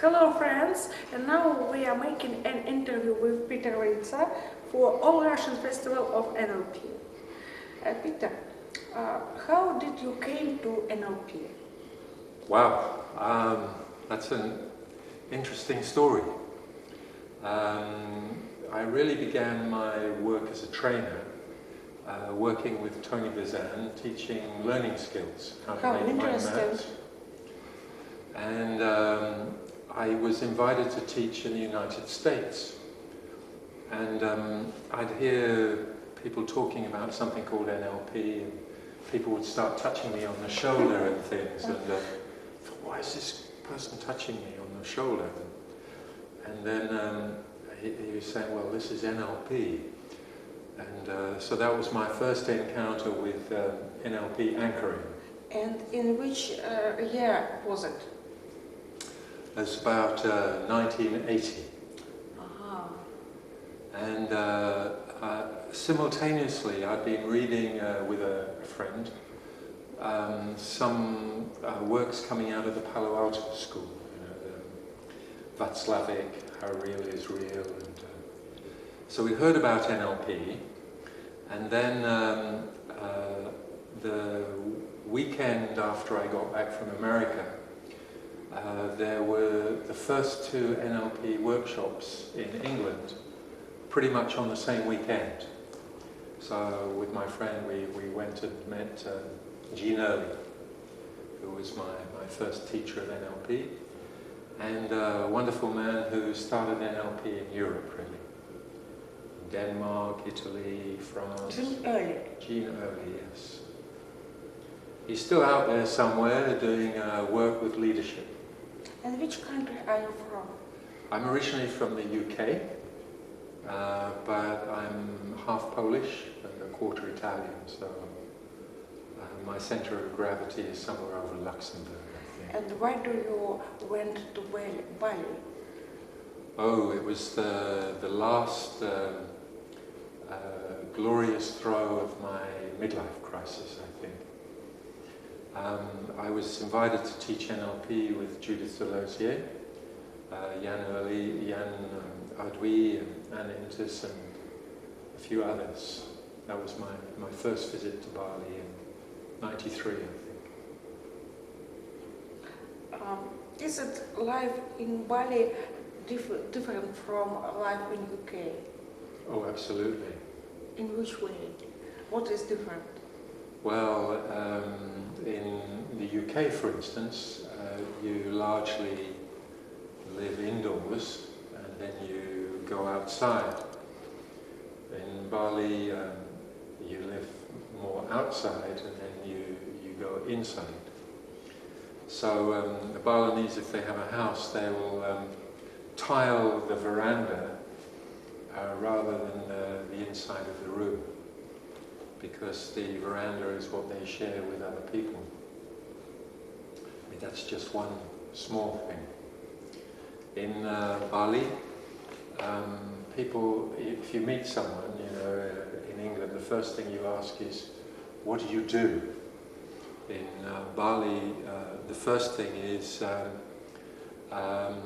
Hello friends, and now we are making an interview with Peter Wrycza for All Russian Festival of NLP. Peter, how did you came to NLP? Wow, that's an interesting story. I really began my work as a trainer, working with Tony Bazan, teaching learning skills, how to make mind maps. And I was invited to teach in the United States. And I'd hear people talking about something called NLP, and people would start touching me on the shoulder and things. And I thought, why is this person touching me on the shoulder? And then he was saying, well, this is NLP. And so that was my first encounter with NLP anchoring. And in which year was it? It was about 1980. And simultaneously I'd been reading with a friend some works coming out of the Palo Alto school, Václavic, How Real is Real. And so we heard about NLP, and then the weekend after I got back from America, there were the first two NLP workshops in England, pretty much on the same weekend. So with my friend we went and met Gene Early, who was my first teacher of NLP, and a wonderful man who started NLP in Europe, really. Denmark, Italy, France. Gene Early. Gene Early, yes. He's still out there somewhere doing work with leadership. And which country are you from? I'm originally from the UK, but I'm half Polish and a quarter Italian, so my center of gravity is somewhere over Luxembourg, I think. And why do you went to Bali? Oh, it was the last glorious throw of my midlife crisis, I think. I was invited to teach NLP with Judith Delosier, Jan Early, Jan Ardui, and Anna Intis, and a few others. That was my first visit to Bali in '93, I think. Is it life in Bali different from life in UK? Oh, absolutely. In which way? What is different? Well, in the UK, for instance, you largely live indoors and then you go outside. In Bali, you live more outside and then you go inside. So the Balinese, if they have a house, they will tile the veranda rather than the inside of the room, because the veranda is what they share with other people. I mean, that's just one small thing. In Bali, people, if you meet someone, in England, the first thing you ask is, what do you do? In Bali, the first thing is, are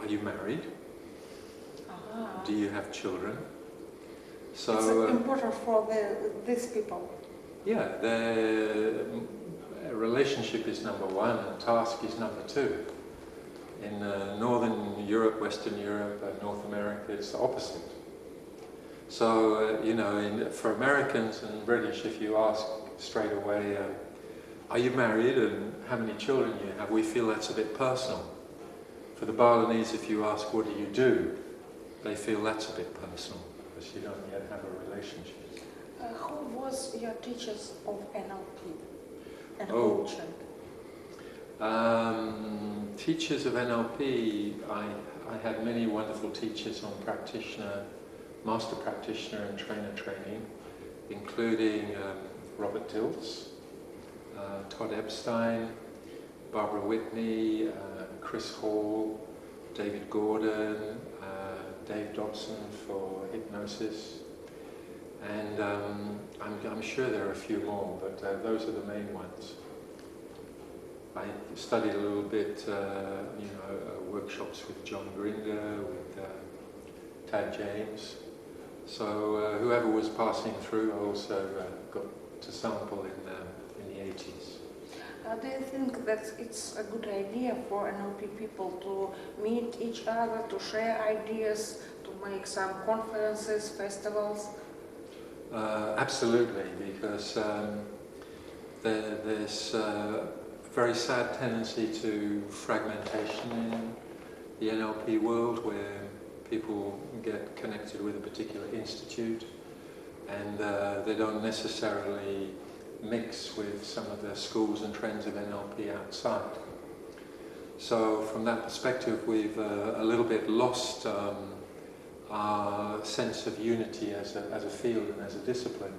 you married? Do you have children? So it's important for these people. Yeah, their relationship is number one and task is number two. In Northern Europe, Western Europe, North America, it's the opposite. So, for Americans and British, if you ask straight away, are you married and how many children you have, we feel that's a bit personal. For the Balinese, if you ask, what do you do, they feel that's a bit personal, because you don't yet have a relationship. Who was your teachers of NLP and coaching? Teachers of NLP, I had many wonderful teachers on practitioner, master practitioner and trainer training, including Robert Dilts, Todd Epstein, Barbara Whitney, Chris Hall, David Gordon, Dave Dobson for hypnosis, and I'm sure there are a few more, but those are the main ones. I studied a little bit, workshops with John Grinder, with Tad James. So whoever was passing through, I also got to sample in the 80s. Do you think that it's a good idea for NLP people to meet each other, to share ideas, to make some conferences, festivals? Absolutely, because there's a very sad tendency to fragmentation in the NLP world, where people get connected with a particular institute and they don't necessarily mix with some of the schools and trends of NLP outside. So from that perspective, we've a little bit lost our sense of unity as a field and as a discipline.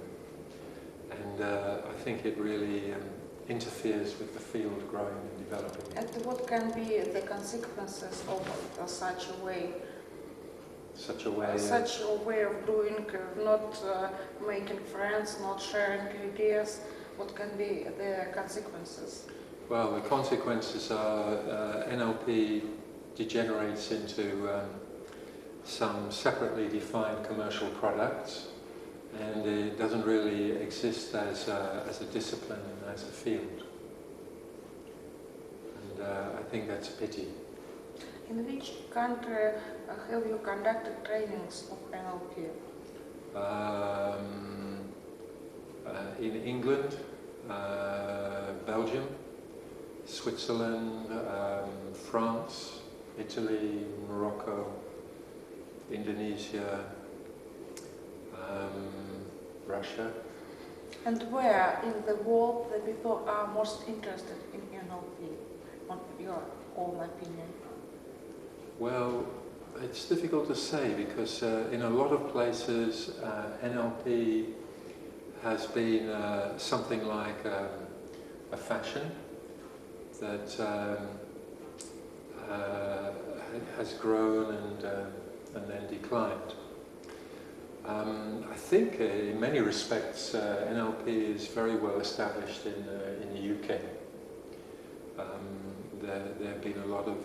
And I think it really interferes with the field growing and developing. And what can be the consequences of such a way? Such a way of doing, not making friends, not sharing ideas. What can be the consequences? Well, the consequences are NLP degenerates into some separately defined commercial products, and it doesn't really exist as a discipline and as a field. And I think that's a pity. In which country have you conducted trainings of NLP? In England, Belgium, Switzerland, France, Italy, Morocco, Indonesia, Russia. And where in the world the people are most interested in NLP, on your own opinion? Well, it's difficult to say because in a lot of places NLP has been something like a fashion that has grown and then declined. I think in many respects NLP is very well established in the UK. There have been a lot of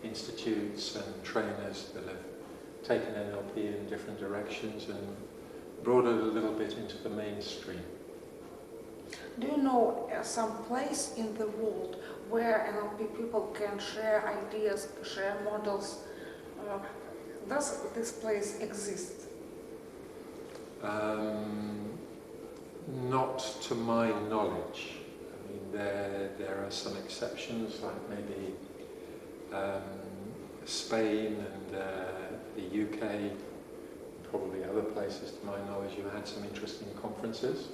institutes and trainers that have taken NLP in different directions and brought it a little bit into the mainstream. Do you know some place in the world where NLP people can share ideas, share models? Does this place exist? Not to my knowledge. I mean, there are some exceptions, like maybe Spain and the UK, probably other places to my knowledge, you had some interesting conferences.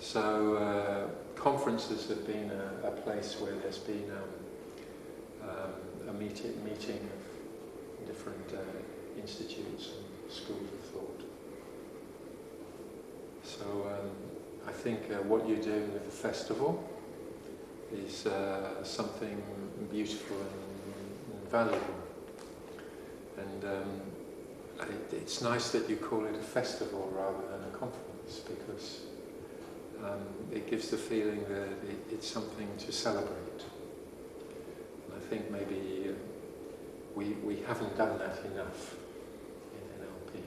So conferences have been a place where there's been a meeting of different institutes and schools of thought. So I think what you're doing with the festival is something beautiful and valuable. And it's nice that you call it a festival rather than a conference, because it gives the feeling that it's something to celebrate. And I think maybe we haven't done that enough in NLP.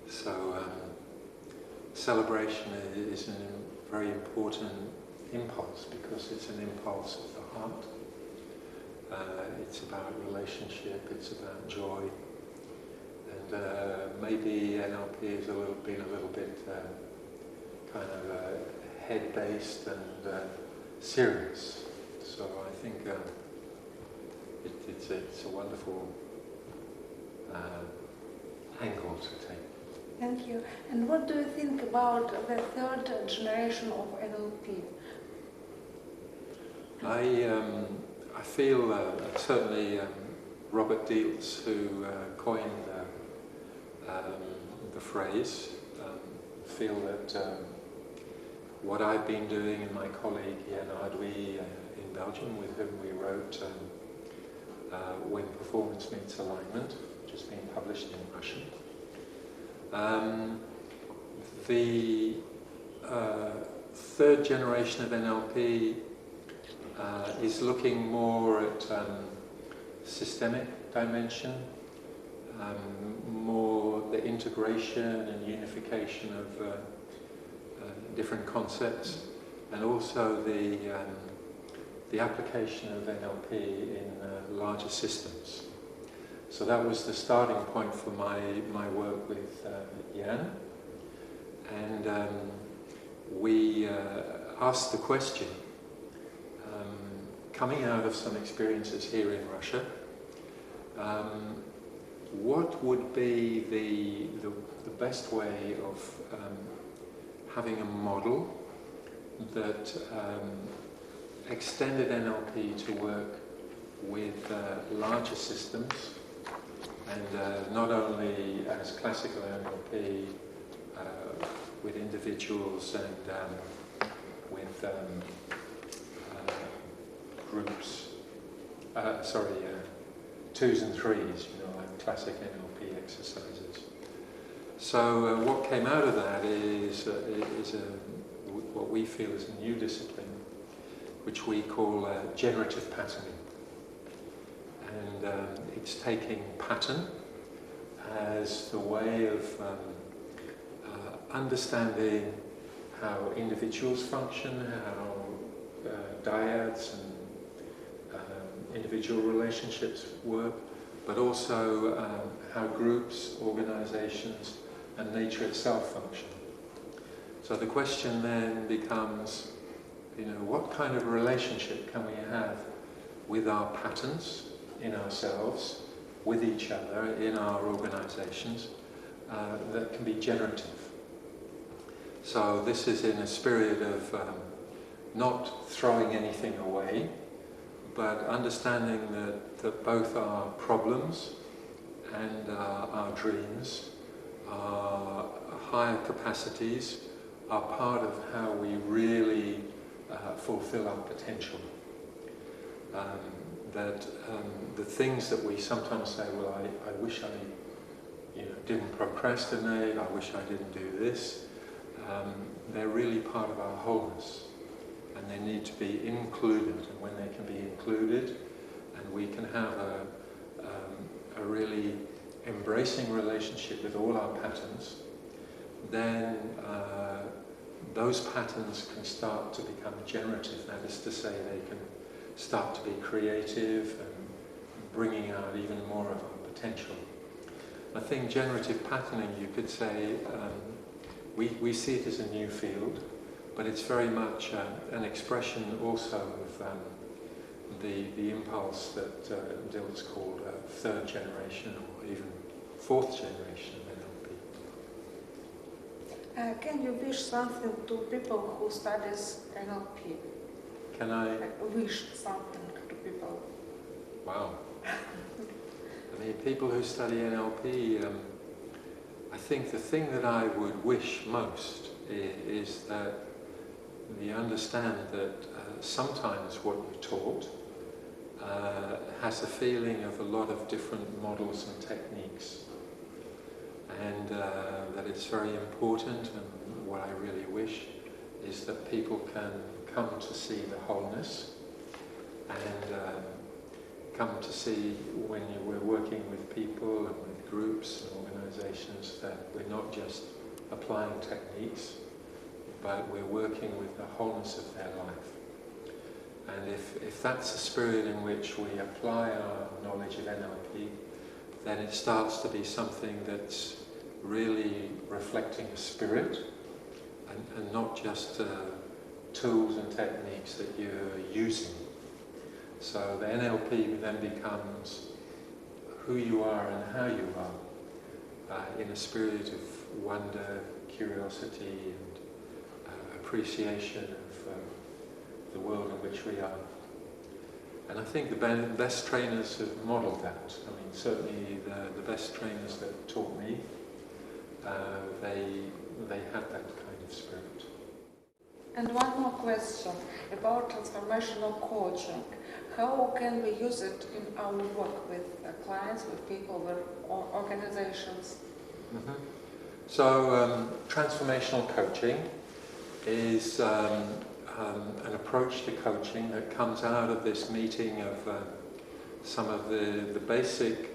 So celebration is a very important impulse, because it's an impulse of the heart. It's about relationship, it's about joy, and maybe NLP has been a little bit kind of head-based and serious. So I think it's a wonderful angle to take. Thank you. And what do you think about the third generation of NLP? I feel certainly Robert Dietz, who coined the phrase, feel that what I've been doing, and my colleague Jan Ardwi in Belgium, with whom we wrote When Performance Meets Alignment, which has been published in Russian. The third generation of NLP is looking more at systemic dimension, more the integration and unification of different concepts, and also the application of NLP in larger systems. So that was the starting point for my work with Jan, and we asked the question, coming out of some experiences here in Russia, what would be the best way of having a model that extended NLP to work with larger systems, and not only as classical NLP with individuals and with groups, twos and threes, like classic NLP exercises. So what came out of that is what we feel is a new discipline, which we call generative patterning. And it's taking pattern as the way of understanding how individuals function, how dyads and individual relationships work, but also how groups, organizations, and nature itself function. So the question then becomes, what kind of relationship can we have with our patterns in ourselves, with each other, in our organizations, that can be generative. So this is in a spirit of not throwing anything away, but understanding that both our problems and our dreams, our higher capacities, are part of how we really fulfill our potential. That the things that we sometimes say, well, I wish I didn't procrastinate, I wish I didn't do this, they're really part of our wholeness, and they need to be included. And when they can be included, and we can have a really embracing relationship with all our patterns, then those patterns can start to become generative. That is to say, they can start to be creative and bringing out even more of our potential. I think generative patterning, you could say, we see it as a new field, but it's very much an expression also of the impulse that Dil's called third generation or even fourth generation of NLP. Can you wish something to people who studies NLP? Can I wish something to people? Wow. I mean, people who study NLP, I think the thing that I would wish most is that you understand that sometimes what you're taught has a feeling of a lot of different models and techniques, and that it's very important, and what I really wish is that people can come to see the wholeness, and come to see when we're working with people and with groups and organizations that we're not just applying techniques, but we're working with the wholeness of their life. And if that's the spirit in which we apply our knowledge of NLP, then it starts to be something that's really reflecting a spirit, and not just tools and techniques that you're using. So the NLP then becomes who you are and how you are, in a spirit of wonder, curiosity, and appreciation of the world in which we are. And I think the best trainers have modelled that. I mean, certainly the best trainers that taught me, they had that kind of spirit. And one more question about transformational coaching. How can we use it in our work with clients, with people, with organizations? Mm-hmm. So transformational coaching is an approach to coaching that comes out of this meeting of some of the basic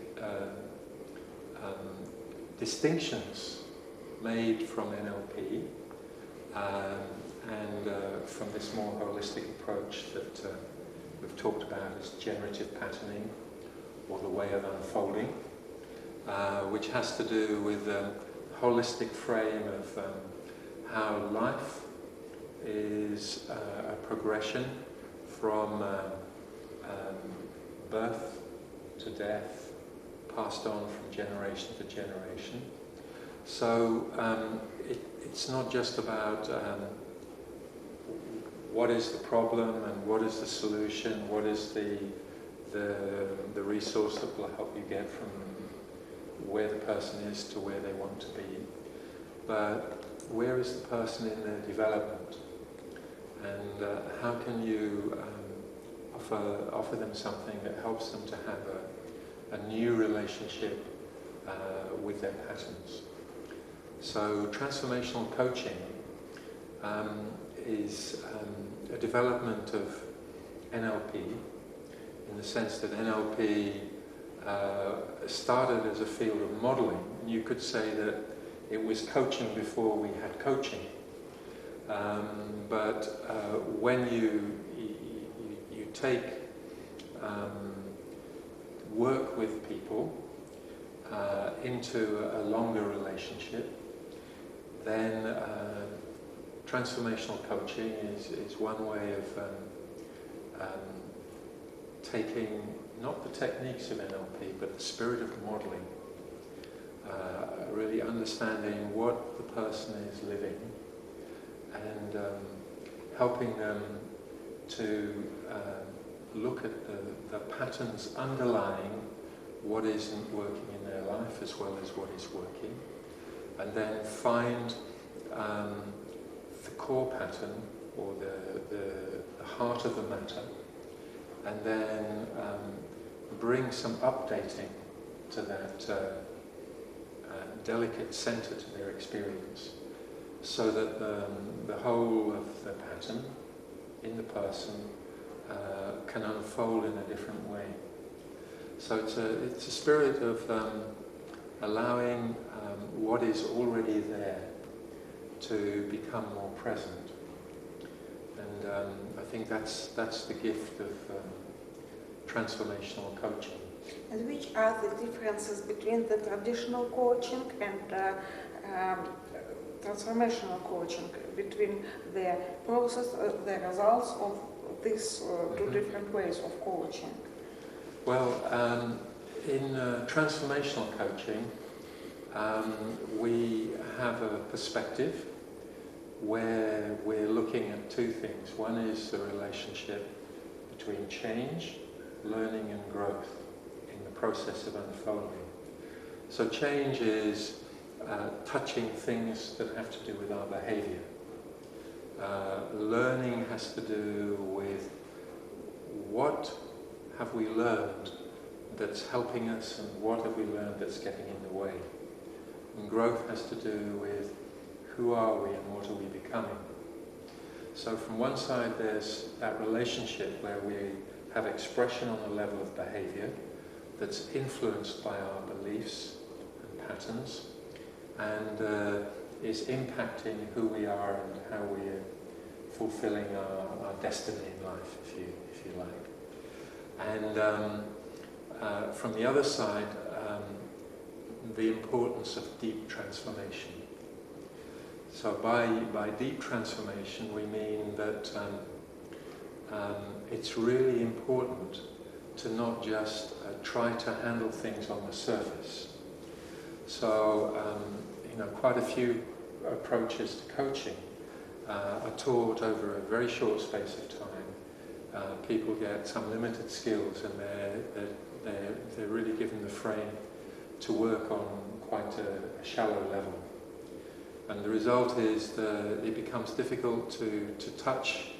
distinctions made from NLP and from this more holistic approach that we've talked about as generative patterning, or the way of unfolding, which has to do with a holistic frame of how life is a progression from birth to death, passed on from generation to generation. So it's not just about what is the problem and what is the solution, what is the resource that will help you get from where the person is to where they want to be, but where is the person in their development, and how can you offer them something that helps them to have a new relationship with their patterns. So transformational coaching is a development of NLP, in the sense that NLP started as a field of modeling. You could say that it was coaching before we had coaching. But when you take work with people into a longer relationship, then transformational coaching is one way of taking not the techniques of NLP, but the spirit of modeling, really understanding what the person is living, and helping them to look at the patterns underlying what isn't working in their life as well as what is working, and then find the core pattern, or the heart of the matter, and then bring some updating to that delicate center to their experience, so that the whole of the pattern in the person can unfold in a different way. So it's a spirit of allowing what is already there to become more present, and I think that's the gift of transformational coaching. And which are the differences between the traditional coaching and transformational coaching, between the process, the results of these two different ways of coaching? Well, in transformational coaching, we have a perspective where we're looking at two things. One is the relationship between change, learning and growth in the process of unfolding. So change is touching things that have to do with our behavior. Learning has to do with what have we learned that's helping us, and what have we learned that's getting in the way. And growth has to do with who are we and what are we becoming. So from one side there's that relationship where we have expression on the level of behavior that's influenced by our beliefs and patterns, and is impacting who we are and how we're fulfilling our destiny in life, if you like. And from the other side, the importance of deep transformation. So by deep transformation we mean that it's really important to not just try to handle things on the surface. So quite a few approaches to coaching are taught over a very short space of time. People get some limited skills, and they're really given the frame to work on quite a shallow level. And the result is that it becomes difficult to touch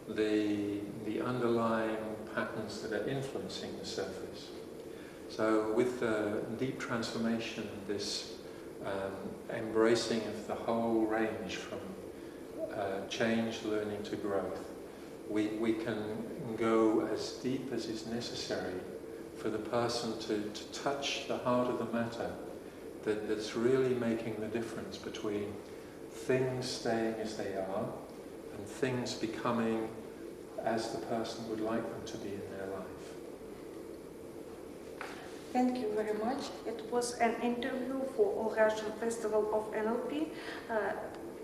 the underlying patterns that are influencing the surface. So with deep transformation, this embracing of the whole range from change, learning to growth. We can go as deep as is necessary for the person to touch the heart of the matter that's really making the difference between things staying as they are and things becoming as the person would like them to be in their life. Thank you very much. It was an interview for All Russian Festival of NLP.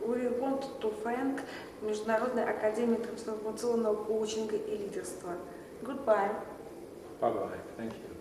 We want to thank Международной Академии трансформационного коучинга и лидерства. Goodbye. Bye-bye. Thank you.